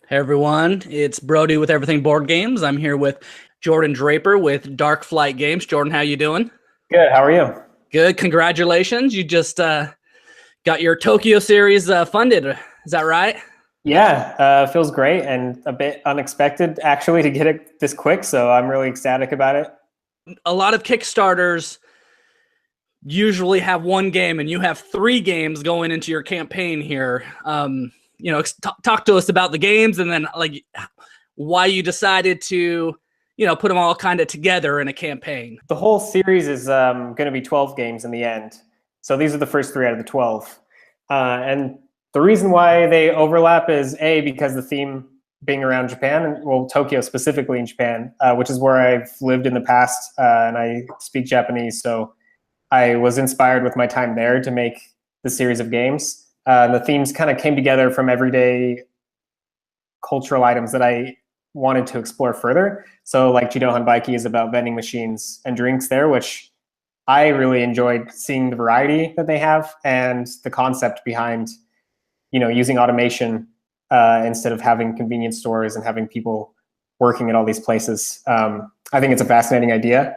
Hey everyone, it's Brody with Everything Board Games. I'm here with Jordan Draper with Dark Flight Games. Jordan, how you doing? Good. How are you? Good. Congratulations. You just got your Tokyo series funded. Is that right? Yeah, feels great and a bit unexpected actually to get it this quick. So I'm really ecstatic about it. A lot of Kickstarters usually have one game, and you have three games going into your campaign here. Talk to us about the games, and then like why you decided to, put them all kind of together in a campaign. The whole series is going to be 12 games in the end. So these are the first three out of the 12. And the reason why they overlap is A, because the theme being around Japan, and well, Tokyo specifically in Japan, which is where I've lived in the past, and I speak Japanese. So I was inspired with my time there to make the series of games. The themes kind of came together from everyday cultural items that I wanted to explore further. So like Jidohan Baiki is about vending machines and drinks there, which I really enjoyed seeing the variety that they have and the concept behind, using automation instead of having convenience stores and having people working at all these places. I think it's a fascinating idea.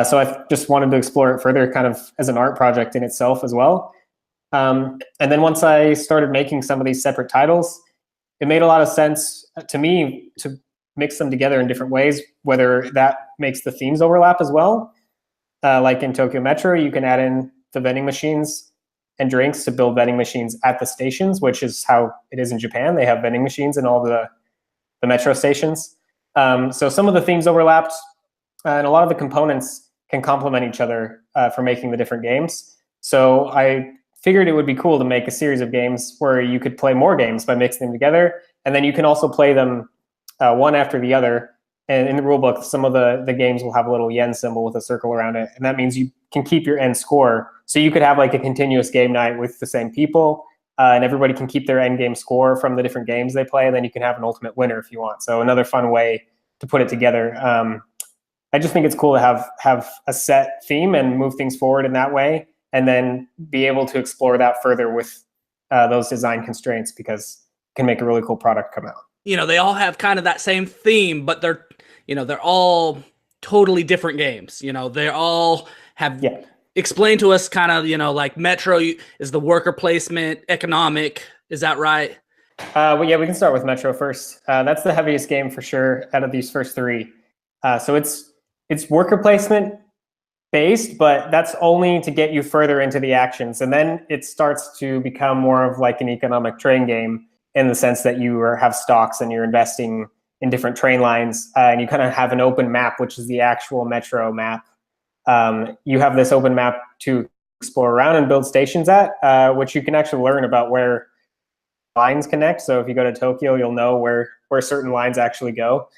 So I just wanted to explore it further kind of as an art project in itself as well. And then once I started making some of these separate titles, it made a lot of sense to me to mix them together in different ways, whether that makes the themes overlap as well. Like in Tokyo Metro, you can add in the vending machines and drinks to build vending machines at the stations, which is how it is in Japan. They have vending machines in all the metro stations. So some of the themes overlapped, and a lot of the components can complement each other for making the different games. So I figured it would be cool to make a series of games where you could play more games by mixing them together, and then you can also play them one after the other. And in the rulebook, some of the games will have a little yen symbol with a circle around it, and that means you can keep your end score. So you could have like a continuous game night with the same people, and everybody can keep their end game score from the different games they play, and then you can have an ultimate winner if you want. So another fun way to put it together. I just think it's cool to have a set theme and move things forward in that way, and then be able to explore that further with those design constraints, because it can make a really cool product come out. They all have kind of that same theme, but they're all totally different games. They all have Yeah. explained to us kind of, like Metro is the worker placement economic. Is that right? Well, yeah, we can start with Metro first. That's the heaviest game for sure out of these first three. So it's worker placement based, but that's only to get you further into the actions. And then it starts to become more of like an economic train game, in the sense that you have stocks and you're investing in different train lines, and you kind of have an open map, which is the actual Metro map. You have this open map to explore around and build stations at, which you can actually learn about where lines connect. So if you go to Tokyo, you'll know where certain lines actually go.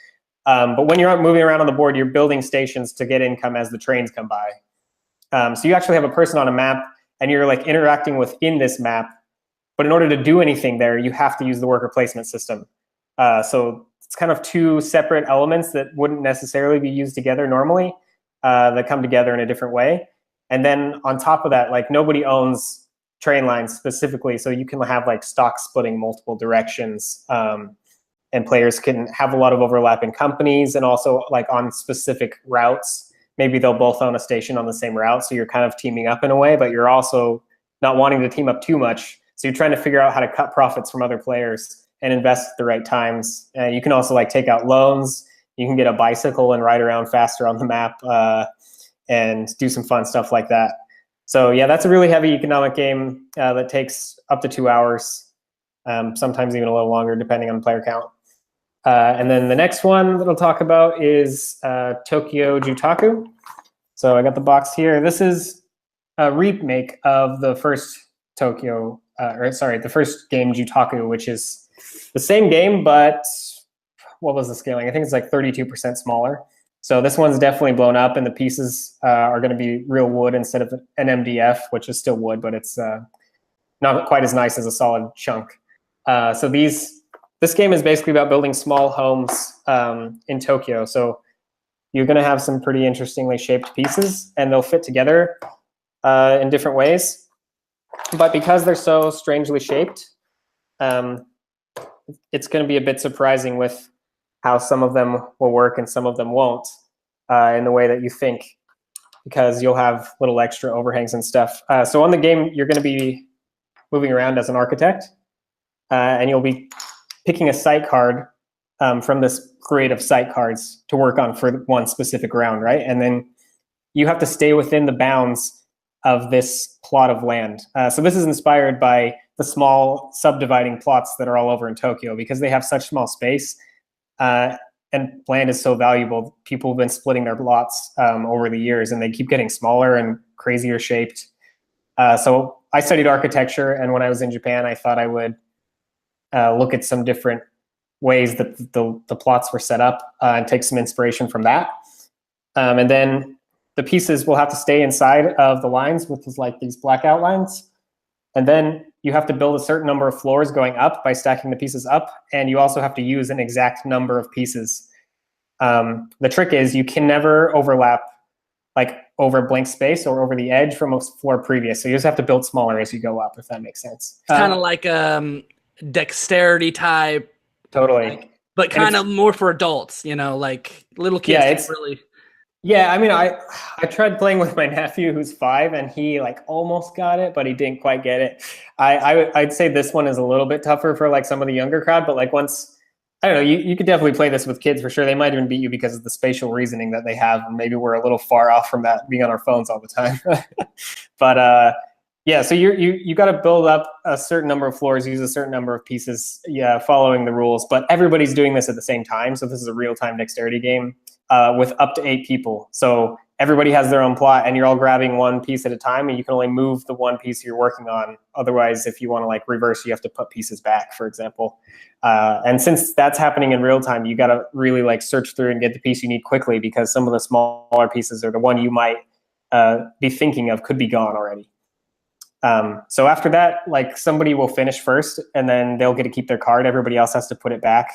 But when you're out moving around on the board, you're building stations to get income as the trains come by. So you actually have a person on a map, and you're like interacting within this map. But in order to do anything there, you have to use the worker placement system. So it's kind of two separate elements that wouldn't necessarily be used together normally, that come together in a different way. And then on top of that, like nobody owns train lines specifically, so you can have like stock splitting multiple directions, and players can have a lot of overlap in companies, and also like on specific routes. Maybe they'll both own a station on the same route, so you're kind of teaming up in a way, but you're also not wanting to team up too much. So you're trying to figure out how to cut profits from other players and invest at the right times. You can also like take out loans. You can get a bicycle and ride around faster on the map, and do some fun stuff like that. So yeah, that's a really heavy economic game that takes up to 2 hours, sometimes even a little longer depending on player count. And then the next one that I'll talk about is Tokyo Jutaku. So I got the box here. This is a remake of the first the first game Jutaku, which is the same game, but what was the scaling? I think it's like 32% smaller. So this one's definitely blown up, and the pieces are going to be real wood instead of an MDF, which is still wood, but it's not quite as nice as a solid chunk. So this game is basically about building small homes in Tokyo. So you're going to have some pretty interestingly shaped pieces, and they'll fit together in different ways. But because they're so strangely shaped, it's going to be a bit surprising with how some of them will work and some of them won't in the way that you think, because you'll have little extra overhangs and stuff. So on the game, you're going to be moving around as an architect, and you'll be picking a site card from this grid of site cards to work on for one specific round, right? And then you have to stay within the bounds of this plot of land. So this is inspired by the small subdividing plots that are all over in Tokyo, because they have such small space and land is so valuable. People have been splitting their lots over the years, and they keep getting smaller and crazier shaped. So I studied architecture, and when I was in Japan, I thought I would look at some different ways that the plots were set up and take some inspiration from that. And then the pieces will have to stay inside of the lines, which is like these black outlines. And then you have to build a certain number of floors going up by stacking the pieces up. And you also have to use an exact number of pieces. The trick is you can never overlap like over blank space or over the edge from a floor previous. So you just have to build smaller as you go up, if that makes sense. It's kind of like dexterity type. Totally. Like, but kind of more for adults, you know, like little kids. Yeah, it's really. Yeah, I mean, I tried playing with my nephew who's 5, and he like almost got it, but he didn't quite get it. I'd say this one is a little bit tougher for like some of the younger crowd, but like once, I don't know, you could definitely play this with kids for sure. They might even beat you because of the spatial reasoning that they have, and maybe we're a little far off from that being on our phones all the time. But yeah, so you got to build up a certain number of floors, use a certain number of pieces, yeah, following the rules. But everybody's doing this at the same time, so this is a real-time dexterity game. With up to 8 people. So everybody has their own plot, and you're all grabbing one piece at a time, and you can only move the one piece you're working on. Otherwise, if you want to like reverse, you have to put pieces back, for example. And since that's happening in real time, you got to really like search through and get the piece you need quickly, because some of the smaller pieces or the one you might be thinking of could be gone already. So after that, like somebody will finish first, and then they'll get to keep their card. Everybody else has to put it back.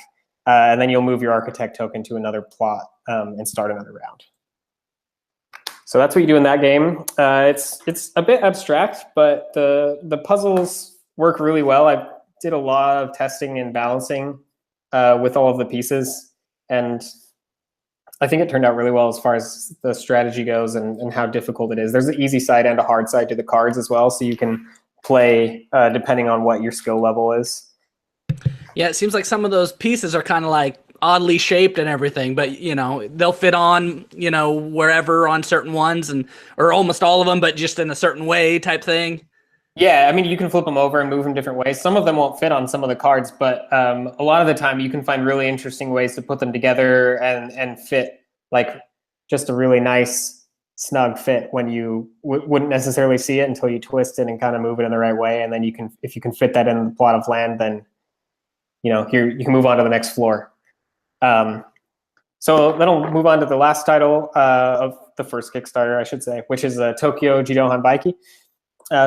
And then you'll move your architect token to another plot and start another round. So that's what you do in that game. It's a bit abstract, but the puzzles work really well. I did a lot of testing and balancing with all of the pieces, and I think it turned out really well as far as the strategy goes and how difficult it is. There's an easy side and a hard side to the cards as well, so you can play depending on what your skill level is. Yeah, it seems like some of those pieces are kind of like oddly shaped and everything, but you know, they'll fit on, you know, wherever on certain ones, and or almost all of them, but just in a certain way type thing. Yeah, I mean, you can flip them over and move them different ways. Some of them won't fit on some of the cards, but a lot of the time you can find really interesting ways to put them together and fit like just a really nice snug fit when you wouldn't necessarily see it until you twist it and kind of move it in the right way. And then you can, if you can fit that in the plot of land, then you know, you can move on to the next floor. So then I'll move on to the last title of the first Kickstarter, I should say, which is Tokyo Jidohan Baiki.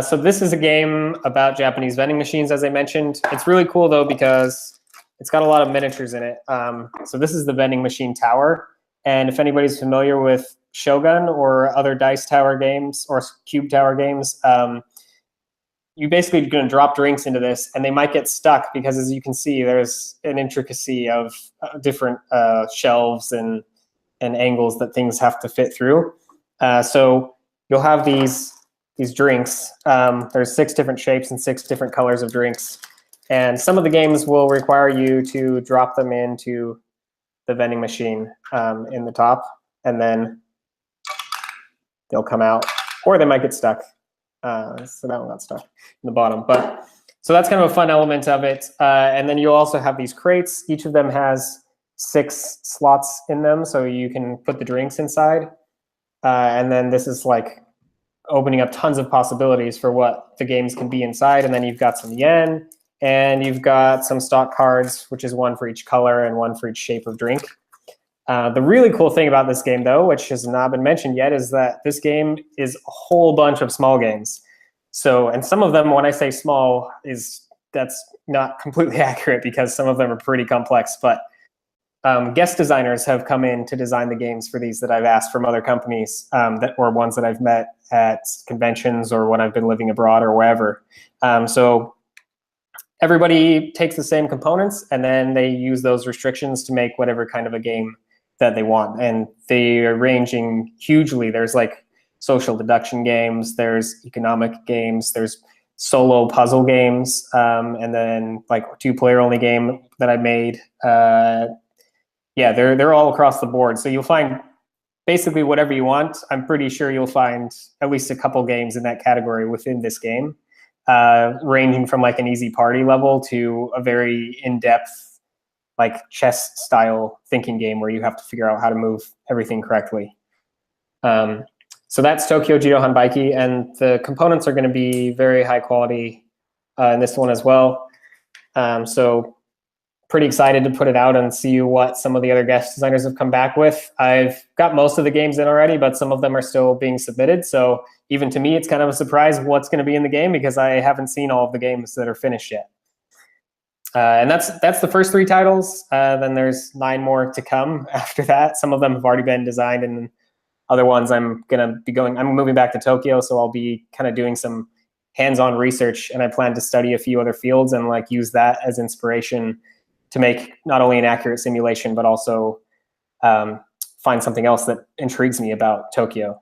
So this is a game about Japanese vending machines, as I mentioned. It's really cool, though, because it's got a lot of miniatures in it. So this is the vending machine tower. And if anybody's familiar with Shogun or other dice tower games or cube tower games, you basically going to drop drinks into this, and they might get stuck because, as you can see, there's an intricacy of different shelves and angles that things have to fit through. So you'll have these drinks. There's 6 different shapes and 6 different colors of drinks, and some of the games will require you to drop them into the vending machine in the top, and then they'll come out, or they might get stuck. So that one got stuck in the bottom. But so that's kind of a fun element of it. And then you'll also have these crates. Each of them has 6 slots in them, so you can put the drinks inside. And then this is like opening up tons of possibilities for what the games can be inside. And then you've got some yen, and you've got some stock cards, which is 1 for each color and 1 for each shape of drink. The really cool thing about this game, though, which has not been mentioned yet, is that this game is a whole bunch of small games. So, and some of them, when I say small, that's not completely accurate, because some of them are pretty complex. But guest designers have come in to design the games for these that I've asked from other companies, or ones that I've met at conventions or when I've been living abroad or wherever. So everybody takes the same components, and then they use those restrictions to make whatever kind of a game that they want. And they are ranging hugely. There's like social deduction games, there's economic games, there's solo puzzle games, and then like 2-player only game that I made. Yeah, they're all across the board. So you'll find basically whatever you want. I'm pretty sure you'll find at least a couple games in that category within this game, ranging from like an easy party level to a very in-depth, like chess style thinking game where you have to figure out how to move everything correctly. So that's Tokyo Jido Hanbaiki, and the components are going to be very high quality in this one as well. So pretty excited to put it out and see what some of the other guest designers have come back with. I've got most of the games in already, but some of them are still being submitted. So even to me, it's kind of a surprise what's going to be in the game because I haven't seen all of the games that are finished yet. And that's the first 3 titles. Then there's 9 more to come after that. Some of them have already been designed, and other ones I'm moving back to Tokyo, so I'll be kind of doing some hands-on research, and I plan to study a few other fields and like use that as inspiration to make not only an accurate simulation, but also find something else that intrigues me about Tokyo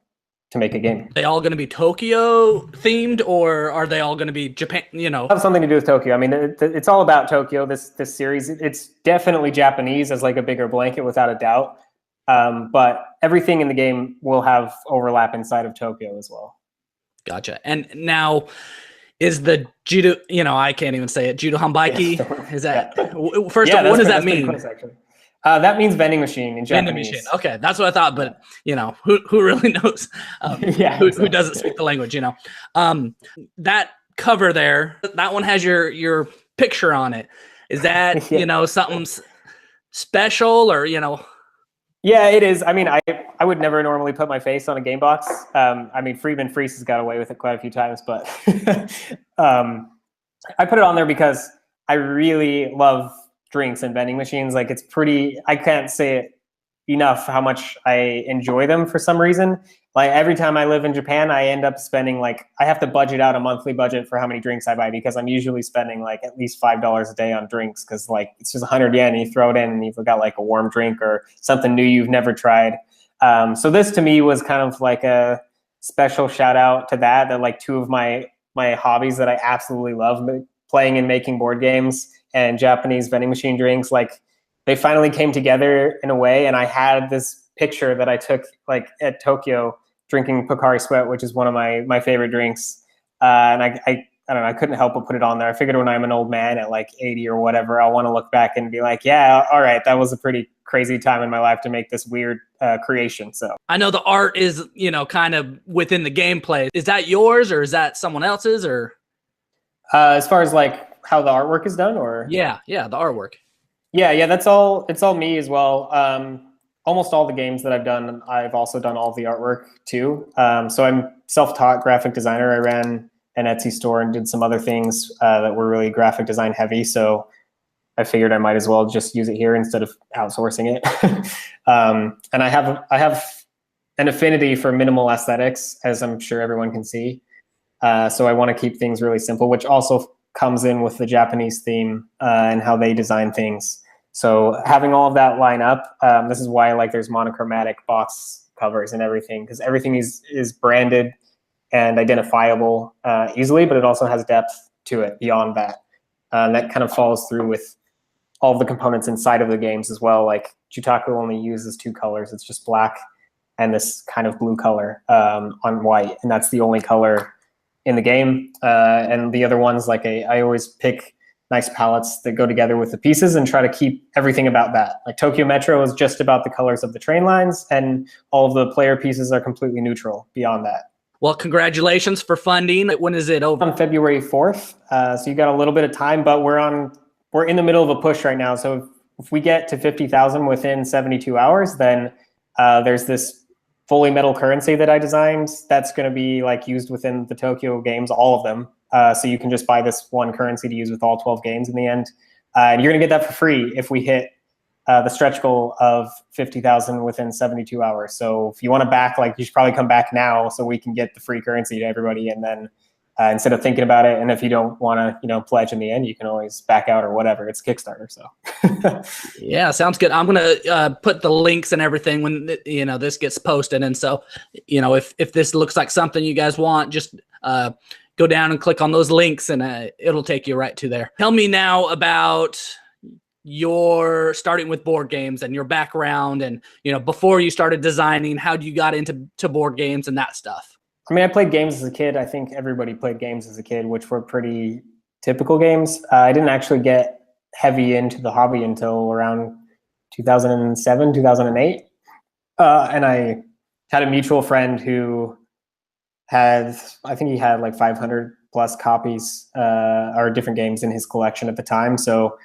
to make a game. Are they all going to be Tokyo themed, or are they all going to be Japan, you know? Have something to do with Tokyo. I mean, it's all about Tokyo, this series. It's definitely Japanese as like a bigger blanket without a doubt. But everything in the game will have overlap inside of Tokyo as well. Gotcha. And now, is the judo, you know, I can't even say it, Judo Hanbaiki, is that, first of all, what does that mean? Close, that means vending machine in Japanese. Vending machine. Okay, that's what I thought, but, you know, who really knows? Who doesn't speak the language, you know? That cover there, that one has your picture on it. Is that, you know, something special, or, you know? Yeah, it is. I mean, I would never normally put my face on a game box. I mean, Friedman Freese has got away with it quite a few times, but I put it on there because I really love drinks and vending machines. Like, it's pretty, I can't say it enough how much I enjoy them for some reason. Like, every time I live in Japan, I end up spending like, I have to budget out a monthly budget for how many drinks I buy, because I'm usually spending like at least $5 a day on drinks, because like it's just 100 yen and you throw it in and you've got like a warm drink or something new you've never tried. So this to me was kind of like a special shout out to that like 2 of my hobbies that I absolutely love, playing and making board games and Japanese vending machine drinks. Like, they finally came together in a way, and I had this picture that I took like at Tokyo drinking Pocari Sweat, which is one of my favorite drinks. And I don't know, I couldn't help but put it on there. I figured when I'm an old man at like 80 or whatever, I'll want to look back and be like, yeah, all right, that was a pretty crazy time in my life to make this weird creation. So I know the art is, you know, kind of within the gameplay. Is that yours, or is that someone else's, or? As far as like how the artwork is done, or? Yeah, the artwork. Yeah, it's all me as well. Almost all the games that I've done, I've also done all the artwork too. So I'm self-taught graphic designer. I ran an Etsy store and did some other things that were really graphic design heavy. So I figured I might as well just use it here instead of outsourcing it. And I have an affinity for minimal aesthetics, as I'm sure everyone can see. So I want to keep things really simple, which also comes in with the Japanese theme and how they design things. So having all of that line up, this is why like there's monochromatic box covers and everything, because everything is branded and identifiable easily, but it also has depth to it beyond that. That kind of follows through with all of the components inside of the games as well. Like Jutaku only uses 2 colors. It's just black and this kind of blue color on white, and that's the only color in the game. And the other ones, like I always pick nice palettes that go together with the pieces and try to keep everything about that. Like Tokyo Metro is just about the colors of the train lines, and all of the player pieces are completely neutral beyond that. Well, congratulations for funding. When is it over? On February 4th. So you got a little bit of time, but we're in the middle of a push right now. So if we get to 50,000 within 72 hours, then there's this fully metal currency that I designed that's going to be like used within the Tokyo games, all of them. So you can just buy this one currency to use with all 12 games in the end. And you're going to get that for free if we hit the stretch goal of 50,000 within 72 hours. So if you want to back, like, you should probably come back now so we can get the free currency to everybody. And then instead of thinking about it. And if you don't want to, pledge in the end, you can always back out or whatever. It's Kickstarter. So Yeah, sounds good. I'm gonna put the links and everything when this gets posted. And so, if this looks like something you guys want, just go down and click on those links, and it'll take you right to there. Tell me now about your starting with board games and your background, and before you started designing, how you got into board games and that stuff. I mean, I played games as a kid. I think everybody played games as a kid, which were pretty typical games. I didn't actually get heavy into the hobby until around 2007, 2008. And I had a mutual friend who I think he had like 500 plus copies or different games in his collection at the time. So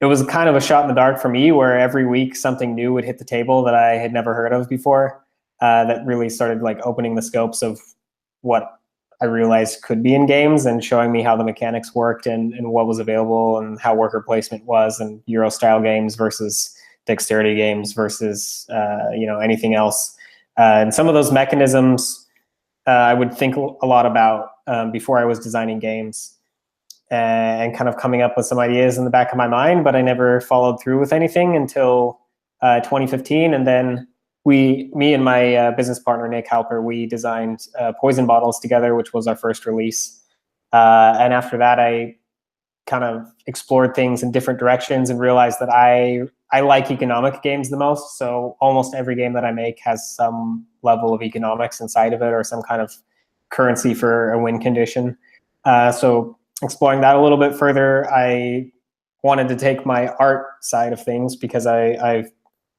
it was kind of a shot in the dark for me, where every week something new would hit the table that I had never heard of before. That really started like opening the scopes of what I realized could be in games, and showing me how the mechanics worked and what was available, and how worker placement was, and Euro style games versus dexterity games versus anything else. And some of those mechanisms I would think a lot about before I was designing games, and kind of coming up with some ideas in the back of my mind, but I never followed through with anything until 2015. And then me and my business partner, Nick Halper, we designed Poison Bottles together, which was our first release. And after that, I kind of explored things in different directions and realized that I like economic games the most. So almost every game that I make has some level of economics inside of it, or some kind of currency for a win condition. So exploring that a little bit further, I wanted to take my art side of things, because I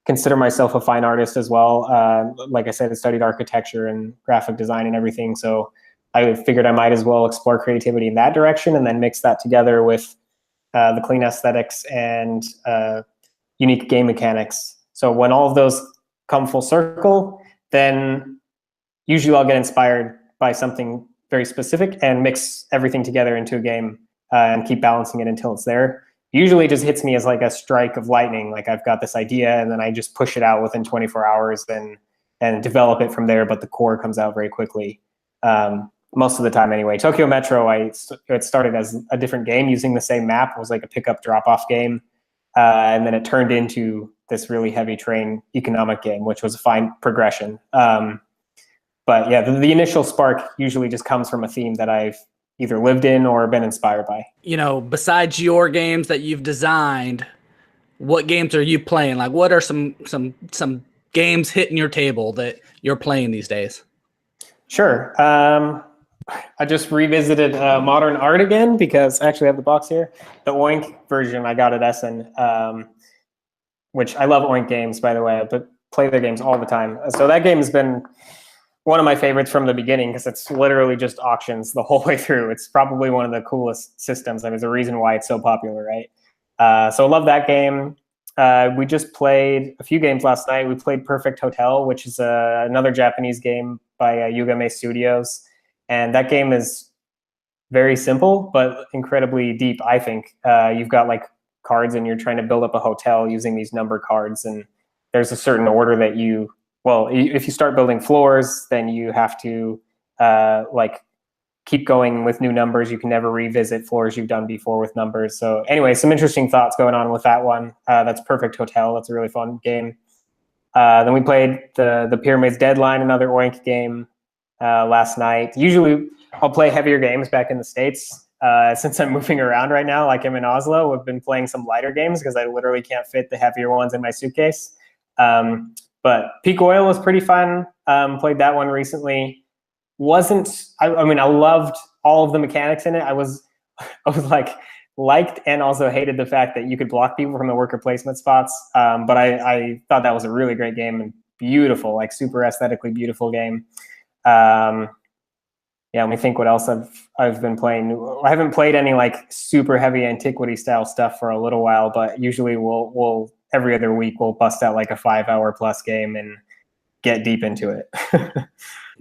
consider myself a fine artist as well. Like I said, I studied architecture and graphic design and everything. So I figured I might as well explore creativity in that direction, and then mix that together with the clean aesthetics and unique game mechanics. So when all of those come full circle, then usually I'll get inspired by something very specific and mix everything together into a game and keep balancing it until it's there. Usually it just hits me as like a strike of lightning. Like I've got this idea, and then I just push it out within 24 hours and develop it from there. But the core comes out very quickly. Most of the time anyway. Tokyo Metro, it started as a different game using the same map. It was like a pickup drop-off game. And then it turned into this really heavy train economic game, which was a fine progression. But yeah, the initial spark usually just comes from a theme that I've either lived in or been inspired by. Besides your games that you've designed, what games are you playing? Like, what are some games hitting your table that you're playing these days? Sure. I just revisited Modern Art again, because I actually have the box here. The Oink version I got at Essen, which I love Oink games, by the way, but play their games all the time. So that game has been one of my favorites from the beginning, because it's literally just auctions the whole way through. It's probably one of the coolest systems, and there's a reason why it's so popular, right? So I love that game. We just played a few games last night. We played Perfect Hotel, which is another Japanese game by Yugame Studios. And that game is very simple, but incredibly deep, I think. You've got like cards, and you're trying to build up a hotel using these number cards. And there's a certain order that if you start building floors, then you have to keep going with new numbers. You can never revisit floors you've done before with numbers. So anyway, some interesting thoughts going on with that one. That's Perfect Hotel. That's a really fun game. Then we played the Pyramids Deadline, another Oink game, last night. Usually I'll play heavier games back in the States. Since I'm moving around right now, like I'm in Oslo, I've been playing some lighter games because I literally can't fit the heavier ones in my suitcase. But Peak Oil was pretty fun. Played that one recently. I loved all of the mechanics in it. I was liked and also hated the fact that you could block people from the worker placement spots. But I thought that was a really great game and beautiful, like super aesthetically beautiful game. Let me think what else I've been playing. I haven't played any like super heavy antiquity style stuff for a little while, but usually we'll every other week we'll bust out like a 5-hour plus game and get deep into it.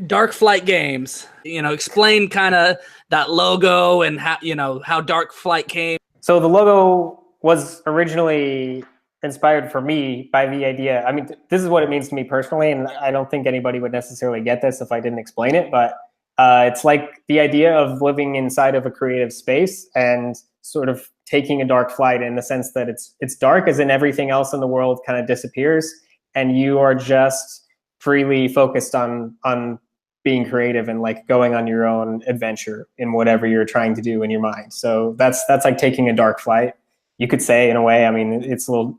Dark Flight Games, explain kind of that logo and how Dark Flight came. So the logo was originally inspired for me by the idea. I mean, this is what it means to me personally, and I don't think anybody would necessarily get this if I didn't explain it, but It's like the idea of living inside of a creative space and sort of taking a dark flight, in the sense that it's dark as in everything else in the world kind of disappears, and you are just freely focused on being creative and like going on your own adventure in whatever you're trying to do in your mind. So that's like taking a dark flight, you could say, in a way. I mean, it's a little,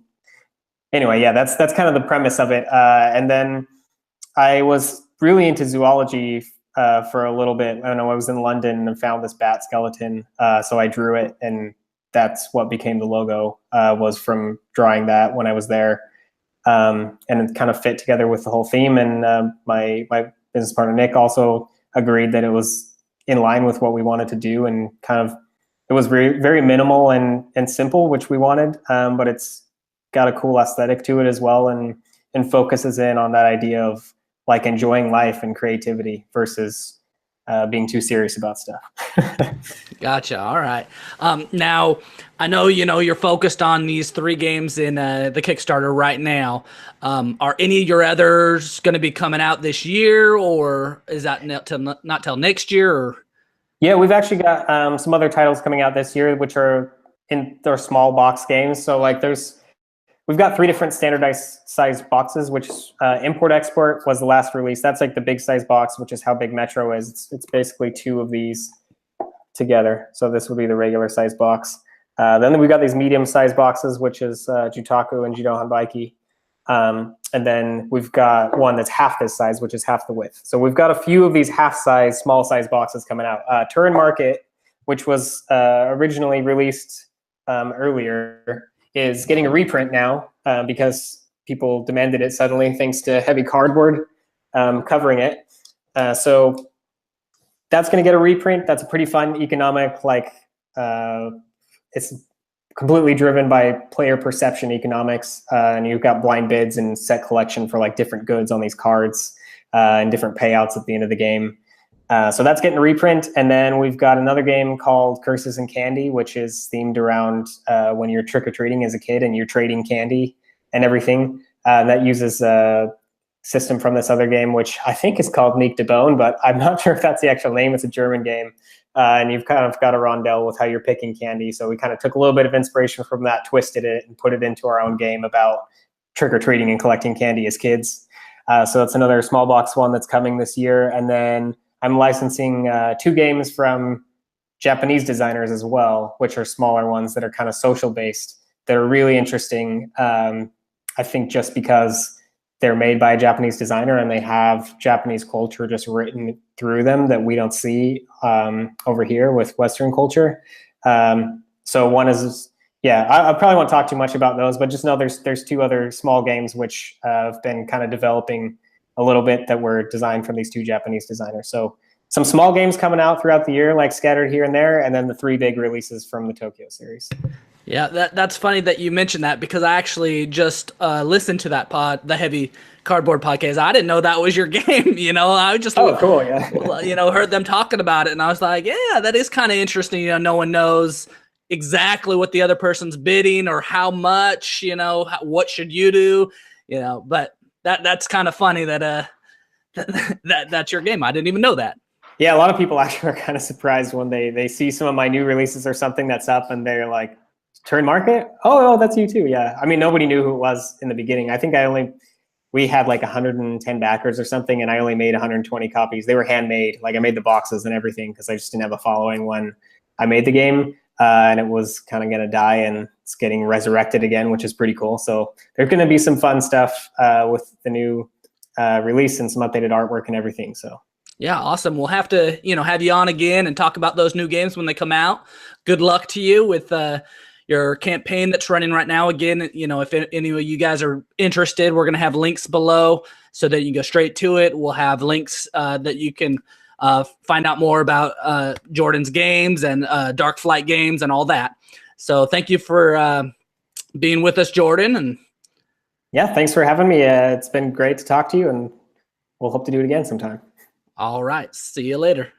anyway, yeah, that's kind of the premise of it. And then I was really into zoology for a little bit. I don't know, I was in London and found this bat skeleton, so I drew it, and that's what became the logo. Was from drawing that when I was there, and it kind of fit together with the whole theme. And my business partner Nick also agreed that it was in line with what we wanted to do, and kind of it was very, very minimal and simple, which we wanted, but it's got a cool aesthetic to it as well, and focuses in on that idea of like enjoying life and creativity versus being too serious about stuff. Gotcha. All right. Now, I know you're focused on these 3 games in the Kickstarter right now. Are any of your others going to be coming out this year, or is that not till next year? Or? Yeah, we've actually got some other titles coming out this year, which are in their small box games. So like we've got 3 different standardized size boxes, which Import Export was the last release. That's like the big size box, which is how big Metro is. It's basically 2 of these together. So this would be the regular size box. Then we've got these medium size boxes, which is Jutaku and Jido Hanbaiki. And then we've got one that's half this size, which is half the width. So we've got a few of these half size, small size boxes coming out. Turin Market, which was originally released earlier, is getting a reprint now because people demanded it suddenly, thanks to heavy cardboard covering it. So that's going to get a reprint. That's a pretty fun economic, like it's completely driven by player perception economics, and you've got blind bids and set collection for like different goods on these cards and different payouts at the end of the game. So that's getting a reprint. And then we've got another game called Curses and Candy, which is themed around when you're trick-or-treating as a kid and you're trading candy and everything. That uses a system from this other game, which I think is called Meek de Bone, but I'm not sure if that's the actual name. It's a German game. And you've kind of got a rondelle with how you're picking candy. So we kind of took a little bit of inspiration from that, twisted it, and put it into our own game about trick-or-treating and collecting candy as kids. So that's another small box one that's coming this year. And then I'm licensing 2 games from Japanese designers as well, which are smaller ones that are kind of social based. They're really interesting. I think just because they're made by a Japanese designer and they have Japanese culture just written through them that we don't see over here with Western culture. So one is, yeah, I probably won't talk too much about those, but just know there's 2 other small games which have been kind of developing a little bit that were designed from these 2 Japanese designers. So some small games coming out throughout the year, like scattered here and there, and then the 3 big releases from the Tokyo series. Yeah, that's funny that you mentioned that, because I actually just listened to that the Heavy Cardboard podcast. I didn't know that was your game. I just cool, yeah. Heard them talking about it, and I was like, yeah, that is kind of interesting. No one knows exactly what the other person's bidding or how much. What should you do? But that's kind of funny that that's your game. I didn't even know that. Yeah, a lot of people actually are kind of surprised when they see some of my new releases or something that's up, and they're like, Turin Market? Oh, that's you too. Yeah. I mean, nobody knew who it was in the beginning. I think we had like 110 backers or something, and I only made 120 copies. They were handmade. Like I made the boxes and everything because I just didn't have a following when I made the game. And it was kind of going to die, and it's getting resurrected again, which is pretty cool. So there's going to be some fun stuff with the new release and some updated artwork and everything. So yeah, awesome. We'll have to, have you on again and talk about those new games when they come out. Good luck to you with your campaign that's running right now. Again, if any of you guys are interested, we're going to have links below so that you can go straight to it. We'll have links that you can find out more about Jordan's games and Dark Flight games and all that. So thank you for being with us, Jordan. And yeah, thanks for having me. It's been great to talk to you, and we'll hope to do it again sometime. All right. See you later.